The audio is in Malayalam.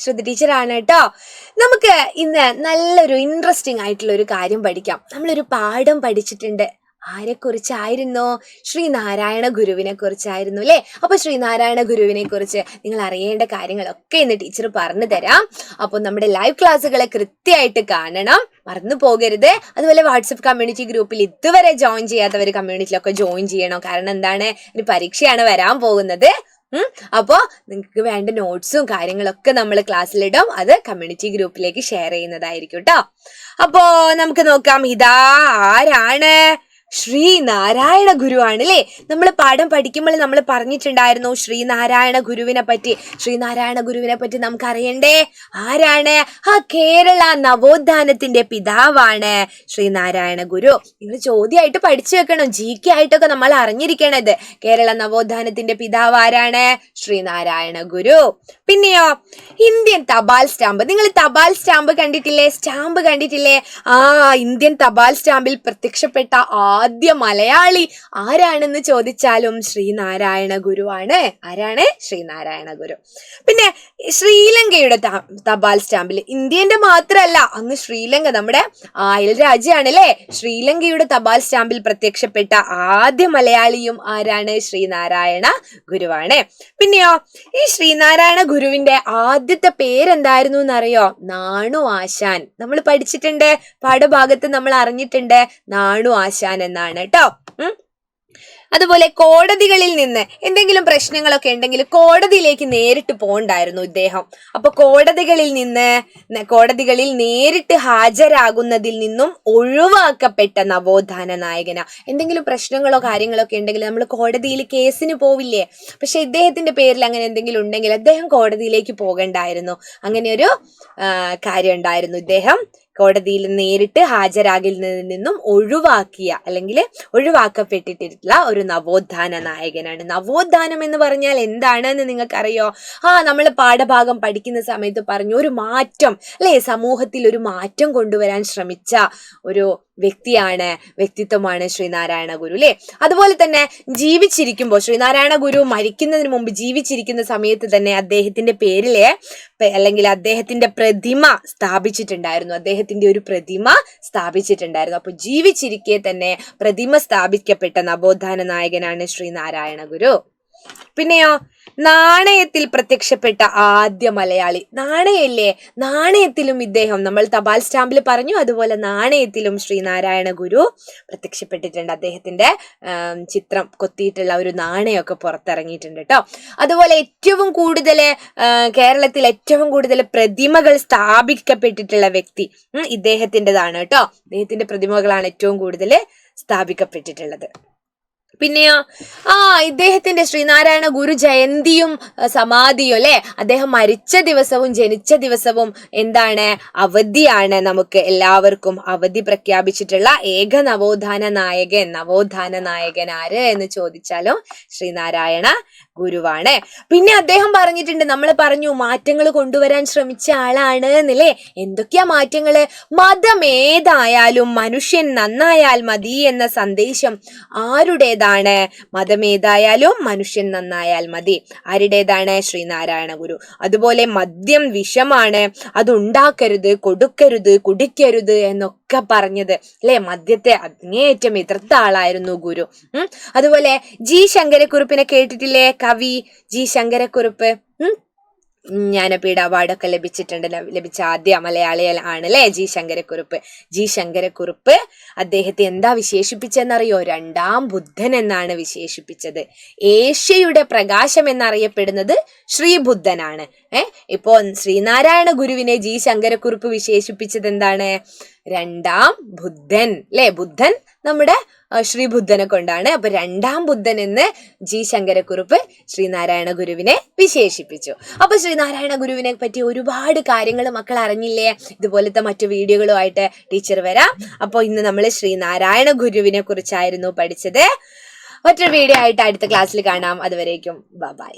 ശ്രുതി ടീച്ചറാണ് കേട്ടോ. നമുക്ക് ഇന്ന് നല്ലൊരു ഇൻട്രസ്റ്റിംഗ് ആയിട്ടുള്ള ഒരു കാര്യം പഠിക്കാം. നമ്മളൊരു പാഠം പഠിച്ചിട്ടുണ്ട്. ആരെക്കുറിച്ചായിരുന്നു? ശ്രീനാരായണ ഗുരുവിനെ കുറിച്ചായിരുന്നു അല്ലേ? അപ്പൊ ശ്രീനാരായണ ഗുരുവിനെ കുറിച്ച് നിങ്ങൾ അറിയേണ്ട കാര്യങ്ങളൊക്കെ ഇന്ന് ടീച്ചർ പറഞ്ഞു തരാം. അപ്പൊ നമ്മുടെ ലൈവ് ക്ലാസ്സുകളെ കൃത്യമായിട്ട് കാണണം, മറന്നു പോകരുത്. അതുപോലെ വാട്സപ്പ് കമ്മ്യൂണിറ്റി ഗ്രൂപ്പിൽ ഇതുവരെ ജോയിൻ ചെയ്യാത്തവർ കമ്മ്യൂണിറ്റിയിലൊക്കെ ജോയിൻ ചെയ്യണം. കാരണം എന്താണ്, ഒരു പരീക്ഷയാണ് വരാൻ പോകുന്നത്. അപ്പോ നിങ്ങൾക്ക് വേണ്ട നോട്ട്സും കാര്യങ്ങളൊക്കെ നമ്മൾ ക്ലാസ്സിലിടും. അത് കമ്മ്യൂണിറ്റി ഗ്രൂപ്പിലേക്ക് ഷെയർ ചെയ്യുന്നതായിരിക്കും കേട്ടോ. അപ്പോ നമുക്ക് നോക്കാം. ഇതാ ആരാണ്? ശ്രീനാരായണ ഗുരു ആണ് അല്ലേ? നമ്മൾ പാഠം പഠിക്കുമ്പോൾ നമ്മൾ പറഞ്ഞിട്ടുണ്ടായിരുന്നു ശ്രീനാരായണ ഗുരുവിനെ പറ്റി. ശ്രീനാരായണ ഗുരുവിനെ പറ്റി നമുക്ക് അറിയണ്ടേ? ആരാണ്? കേരള നവോത്ഥാനത്തിന്റെ പിതാവാണ് ശ്രീനാരായണ ഗുരു. നിങ്ങൾ ചോദ്യമായിട്ട് പഠിച്ചു വെക്കണം, GK ആയിട്ടൊക്കെ നമ്മൾ അറിഞ്ഞിരിക്കണത്. കേരള നവോത്ഥാനത്തിന്റെ പിതാവ് ആരാണ്? ശ്രീനാരായണ ഗുരു. പിന്നെയോ ഇന്ത്യൻ തപാൽ സ്റ്റാമ്പ്. നിങ്ങൾ തപാൽ സ്റ്റാമ്പ് കണ്ടിട്ടില്ലേ? സ്റ്റാമ്പ് കണ്ടിട്ടില്ലേ? ഇന്ത്യൻ തപാൽ സ്റ്റാമ്പിൽ പ്രത്യക്ഷപ്പെട്ട ആദ്യ മലയാളി ആരാണെന്ന് ചോദിച്ചാലും ശ്രീനാരായണ ഗുരു ആണ്. ആരാണ്? ശ്രീനാരായണ ഗുരു. പിന്നെ ശ്രീലങ്കയുടെ തപാൽ സ്റ്റാമ്പിൽ, ഇന്ത്യന്റെ മാത്രമല്ല, അന്ന് ശ്രീലങ്ക നമ്മുടെ അയൽ രാജ്യമാണ് അല്ലേ? ശ്രീലങ്കയുടെ തപാൽ സ്റ്റാമ്പിൽ പ്രത്യക്ഷപ്പെട്ട ആദ്യ മലയാളിയും ആരാണ്? ശ്രീനാരായണ ഗുരുവാണ്. പിന്നെയോ ഈ ശ്രീനാരായണ ഗുരുവിന്റെ ആദ്യത്തെ പേരെന്തായിരുന്നു എന്നറിയോ? നാണു ആശാൻ. നമ്മൾ പഠിച്ചിട്ടുണ്ട്, പാഠഭാഗത്ത് നമ്മൾ അറിഞ്ഞിട്ടുണ്ട്, നാണു ആശാൻ എന്നാണ് കേട്ടോ. അതുപോലെ കോടതികളിൽ നിന്ന് എന്തെങ്കിലും പ്രശ്നങ്ങളൊക്കെ ഉണ്ടെങ്കിൽ കോടതിയിലേക്ക് നേരിട്ട് പോകണ്ടായിരുന്നു ഇദ്ദേഹം. അപ്പൊ കോടതികളിൽ നേരിട്ട് ഹാജരാകുന്നതിൽ നിന്നും ഒഴിവാക്കപ്പെട്ട നവോത്ഥാന നായകന. എന്തെങ്കിലും പ്രശ്നങ്ങളോ കാര്യങ്ങളോ ഒക്കെ ഉണ്ടെങ്കിൽ നമ്മൾ കോടതിയിൽ കേസിന് പോവില്ലേ? പക്ഷെ ഇദ്ദേഹത്തിന്റെ പേരിൽ അങ്ങനെ എന്തെങ്കിലും ഉണ്ടെങ്കിൽ അദ്ദേഹം കോടതിയിലേക്ക് പോകണ്ടായിരുന്നു. അങ്ങനെ ഒരു കാര്യം ഉണ്ടായിരുന്നു. ഇദ്ദേഹം കോടതിയിൽ നേരിട്ട് ഹാജരാകുന്നതിൽ നിന്നും ഒഴിവാക്കിയ അല്ലെങ്കിൽ ഒഴിവാക്കപ്പെട്ടിട്ടുള്ള ഒരു നവോത്ഥാന നായകനാണ്. നവോത്ഥാനം എന്ന് പറഞ്ഞാൽ എന്താണെന്ന് നിങ്ങൾക്കറിയോ? നമ്മൾ പാഠഭാഗം പഠിക്കുന്ന സമയത്ത് പറഞ്ഞു, ഒരു മാറ്റം അല്ലെ, സമൂഹത്തിൽ ഒരു മാറ്റം കൊണ്ടുവരാൻ ശ്രമിച്ച ഒരു വ്യക്തിത്വമാണ് ശ്രീനാരായണ ഗുരു അല്ലെ. അതുപോലെ തന്നെ ജീവിച്ചിരിക്കുമ്പോൾ ശ്രീനാരായണ ഗുരു മരിക്കുന്നതിന് മുമ്പ് ജീവിച്ചിരിക്കുന്ന സമയത്ത് തന്നെ അദ്ദേഹത്തിന്റെ പേരില് അല്ലെങ്കിൽ അദ്ദേഹത്തിന്റെ പ്രതിമ സ്ഥാപിച്ചിട്ടുണ്ടായിരുന്നു. അപ്പൊ ജീവിച്ചിരിക്കെ തന്നെ പ്രതിമ സ്ഥാപിക്കപ്പെട്ട നവോത്ഥാന നായകനാണ് ശ്രീനാരായണ ഗുരു. പിന്നെയോ നാണയത്തിൽ പ്രത്യക്ഷപ്പെട്ട ആദ്യ മലയാളി. നാണയല്ലേ? നാണയത്തിലും ഇദ്ദേഹം, നമ്മൾ തപാൽ സ്റ്റാമ്പിൽ പറഞ്ഞു, അതുപോലെ നാണയത്തിലും ശ്രീനാരായണ ഗുരു പ്രത്യക്ഷപ്പെട്ടിട്ടുണ്ട്. അദ്ദേഹത്തിന്റെ ചിത്രം കൊത്തിയിട്ടുള്ള ഒരു നാണയമൊക്കെ പുറത്തിറങ്ങിയിട്ടുണ്ട് കേട്ടോ. അതുപോലെ കേരളത്തിൽ ഏറ്റവും കൂടുതൽ പ്രതിമകൾ സ്ഥാപിക്കപ്പെട്ടിട്ടുള്ള വ്യക്തി ഇദ്ദേഹത്തിൻ്റെതാണ് കേട്ടോ. ഇദ്ദേഹത്തിന്റെ പ്രതിമകളാണ് ഏറ്റവും കൂടുതൽ സ്ഥാപിക്കപ്പെട്ടിട്ടുള്ളത്. പിന്നെയോ ഇദ്ദേഹത്തിന്റെ ശ്രീനാരായണ ഗുരു ജയന്തിയും സമാധിയും അല്ലെ, അദ്ദേഹം മരിച്ച ദിവസവും ജനിച്ച ദിവസവും എന്താണ്? അവധിയാണ്. നമുക്ക് എല്ലാവർക്കും അവധി പ്രഖ്യാപിച്ചിട്ടുള്ള ഏക നവോത്ഥാന നായകൻ ആര് എന്ന് ചോദിച്ചാലും ശ്രീനാരായണ ഗുരുവാണ്. പിന്നെ അദ്ദേഹം പറഞ്ഞിട്ടുണ്ട്, നമ്മൾ പറഞ്ഞു മാറ്റങ്ങൾ കൊണ്ടുവരാൻ ശ്രമിച്ച ആളാണ് എന്നല്ലേ. എന്തൊക്കെയാ മാറ്റങ്ങള്? മതമേതായാലും മനുഷ്യൻ നന്നായാൽ മതി എന്ന സന്ദേശം ആരുടേതാണ്? മതമേതായാലും മനുഷ്യൻ നന്നായാൽ മതി. ആരുടേതാണ്? ശ്രീനാരായണ ഗുരു. അതുപോലെ മദ്യം വിഷമാണ്, അതുണ്ടാക്കരുത്, കൊടുക്കരുത്, കുടിക്കരുത് എന്നൊക്കെ പറഞ്ഞത് അല്ലെ. മദ്യത്തെ അങ്ങേയറ്റം എതിർത്ത ആളായിരുന്നു ഗുരു. അതുപോലെ G. ശങ്കരക്കുറുപ്പിനെ കേട്ടിട്ടില്ലേ? കവി G. ശങ്കരക്കുറുപ്പ് ജ്ഞാനപീഠ അവാർഡൊക്കെ ലഭിച്ച ആദ്യ മലയാളി ആണല്ലേ G. ശങ്കരക്കുറുപ്പ്. അദ്ദേഹത്തെ എന്താ വിശേഷിപ്പിച്ചെന്നറിയോ? രണ്ടാം ബുദ്ധൻ എന്നാണ് വിശേഷിപ്പിച്ചത്. ഏഷ്യയുടെ പ്രകാശം എന്നറിയപ്പെടുന്നത് ശ്രീബുദ്ധനാണ്. ഇപ്പോ ശ്രീനാരായണ ഗുരുവിനെ G. ശങ്കരക്കുറുപ്പ് വിശേഷിപ്പിച്ചത് എന്താണ്? രണ്ടാം ബുദ്ധൻ അല്ലെ. ബുദ്ധൻ നമ്മുടെ ശ്രീബുദ്ധനെ കൊണ്ടാണ്. അപ്പൊ രണ്ടാം ബുദ്ധൻ എന്ന് G. ശങ്കരക്കുറുപ്പ് ശ്രീനാരായണ ഗുരുവിനെ വിശേഷിപ്പിച്ചു. അപ്പൊ ശ്രീനാരായണ ഗുരുവിനെ പറ്റി ഒരുപാട് കാര്യങ്ങൾ മക്കൾ അറിഞ്ഞില്ലേ? ഇതുപോലത്തെ മറ്റു വീഡിയോകളുമായിട്ട് ടീച്ചർ വരാം. അപ്പൊ ഇന്ന് നമ്മൾ ശ്രീനാരായണ ഗുരുവിനെ കുറിച്ചായിരുന്നു പഠിച്ചത്. മറ്റൊരു വീഡിയോ ആയിട്ട് അടുത്ത ക്ലാസ്സിൽ കാണാം. അതുവരേക്കും ബൈ.